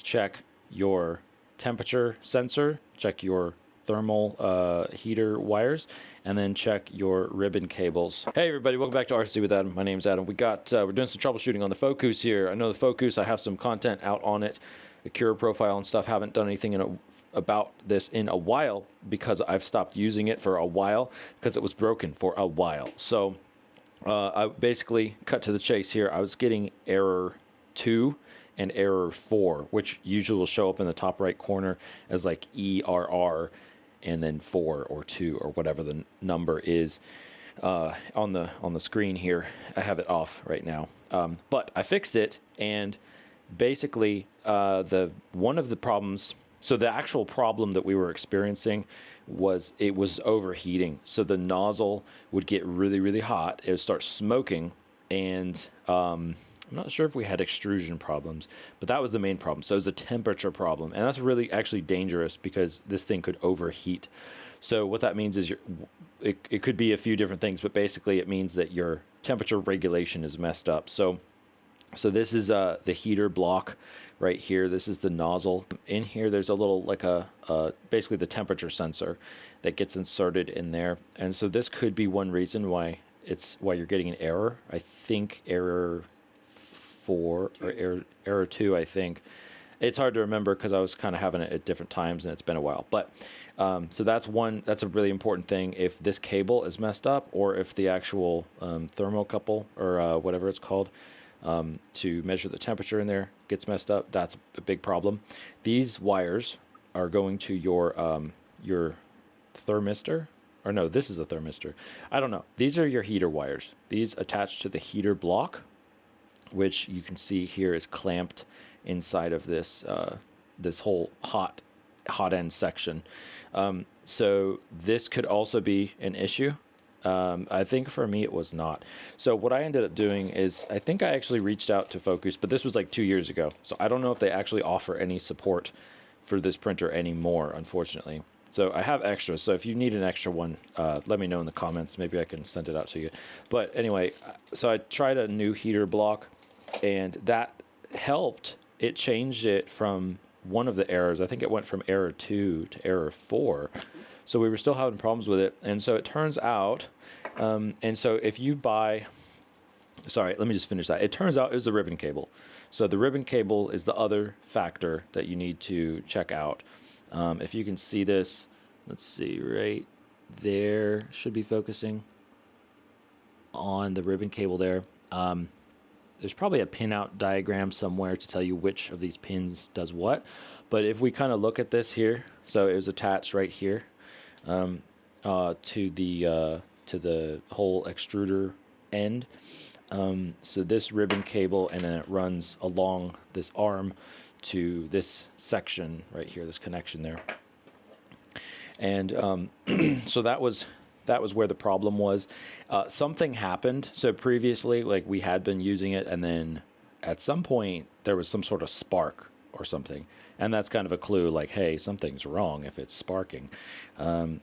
check your temperature sensor, check your thermal heater wires, and then check your ribbon cables. Hey everybody, welcome back to RC with Adam. My name's Adam. We're doing some troubleshooting on the Fokoos here. I know the Fokoos, I have some content out on it, a cure profile and stuff. Haven't done anything about this in a while because I've stopped using it for a while because it was broken for a while. So I basically cut to the chase here. I was getting error 2 and error 4, which usually will show up in the top right corner as like ERR and then 4 or 2 or whatever the number is on the screen here. I have it off right now, but I fixed it, and basically one of the problems. So the actual problem that we were experiencing was it was overheating. So the nozzle would get really, really hot. It would start smoking, and I'm not sure if we had extrusion problems, but that was the main problem. So it was a temperature problem, and that's really actually dangerous because this thing could overheat. So what that means is it could be a few different things, but basically it means that your temperature regulation is messed up. So this is the heater block right here. This is the nozzle. In here, there's a little like basically the temperature sensor that gets inserted in there. And so this could be one reason why you're getting an error. I think error 4 or error 2. I think it's hard to remember because I was kind of having it at different times and it's been a while. But so that's a really important thing. If this cable is messed up, or if the actual thermocouple or whatever it's called, to measure the temperature in there gets messed up, that's a big problem. These wires are going to your thermistor, or no, this is a thermistor. I don't know. These are your heater wires. These attach to the heater block, which you can see here is clamped inside of this this whole hot end section. So this could also be an issue. I think for me it was not. So what I ended up doing is, I think I actually reached out to Fokoos, but this was like 2 years ago. So I don't know if they actually offer any support for this printer anymore, unfortunately. So I have extras. So if you need an extra one, let me know in the comments. Maybe I can send it out to you. But anyway, so I tried a new heater block, and that helped. It changed it from one of the errors. I think it went from error 2 to error 4. So we were still having problems with it. And so it turns out, and so if you buy, sorry, let me just finish that. It turns out it was the ribbon cable. So the ribbon cable is the other factor that you need to check out. If you can see this, let's see, right there, should be focusing on the ribbon cable there. There's probably a pinout diagram somewhere to tell you which of these pins does what. But if we kind of look at this here, so it was attached right here to the whole extruder end. So this ribbon cable, and then it runs along this arm to this section right here, this connection there. And so that was where the problem was. Something happened. So previously, like, we had been using it, and then at some point there was some sort of spark or something, and that's kind of a clue, like, hey, something's wrong if it's sparking. So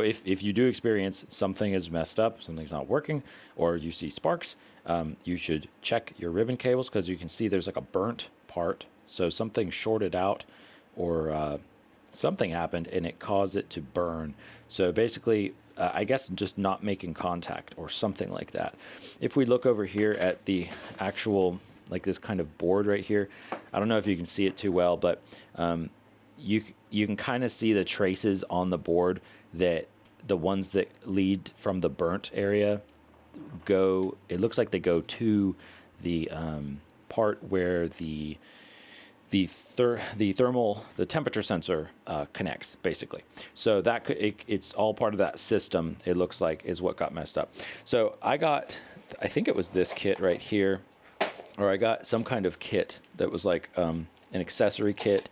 if you do experience something is messed up, something's not working, or you see sparks, you should check your ribbon cables, because you can see there's like a burnt part. So something shorted out, or something happened and it caused it to burn. So basically, I guess just not making contact or something like that. If we look over here at the actual, like, this kind of board right here, I don't know if you can see it too well, but you can kind of see the traces on the board, that the ones that lead from the burnt area go, it looks like they go to the part where the temperature sensor connects, basically. So that it's all part of that system, it looks like, is what got messed up. So I think it was this kit right here, or I got some kind of kit that was like an accessory kit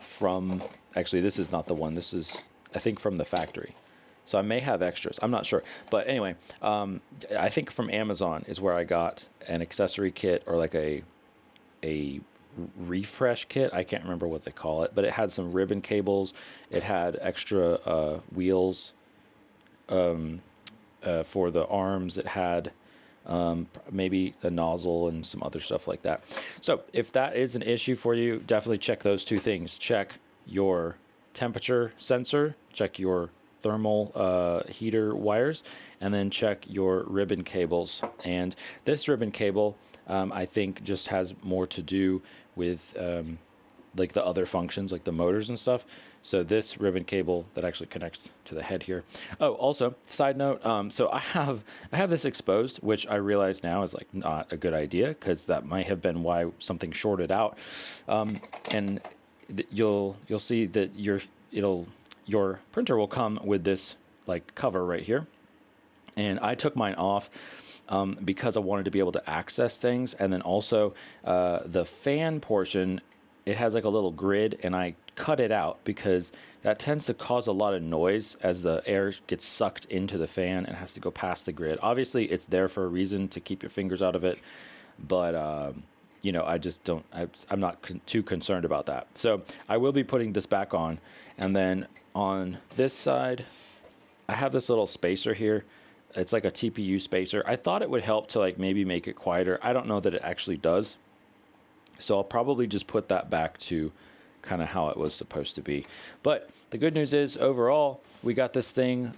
from, actually this is not the one, this is, I think, from the factory. So I may have extras, I'm not sure. But anyway, I think from Amazon is where I got an accessory kit, or like a refresh kit. I can't remember what they call it, but it had some ribbon cables. It had extra wheels for the arms. It had maybe a nozzle and some other stuff like that. So if that is an issue for you, definitely check those two things. Check your temperature sensor, check your thermal heater wires, and then check your ribbon cables. And this ribbon cable, I think, just has more to do with like the other functions, like the motors and stuff. So this ribbon cable that actually connects to the head here. Oh, also, side note, so I have this exposed, which I realize now is like not a good idea, because that might have been why something shorted out. And you'll see that your printer will come with this like cover right here. And I took mine off because I wanted to be able to access things. And then also the fan portion, it has like a little grid, and I cut it out because that tends to cause a lot of noise as the air gets sucked into the fan and has to go past the grid. Obviously, it's there for a reason, to keep your fingers out of it, but you know, I just don't, I'm not too concerned about that. So I will be putting this back on. And then on this side, I have this little spacer here. It's like a TPU spacer. I thought it would help to like maybe make it quieter. I don't know that it actually does. So I'll probably just put that back to kind of how it was supposed to be. But the good news is, overall, we got this thing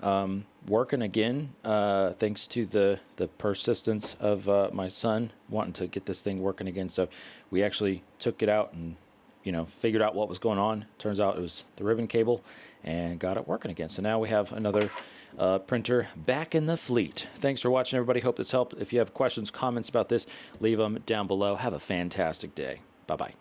working again, thanks to the persistence of my son wanting to get this thing working again. So we actually took it out and, you know, figured out what was going on. Turns out it was the ribbon cable, and got it working again. So now we have another printer back in the fleet. Thanks for watching, everybody. Hope this helped. If you have questions, comments about this, leave them down below. Have a fantastic day. Bye-bye.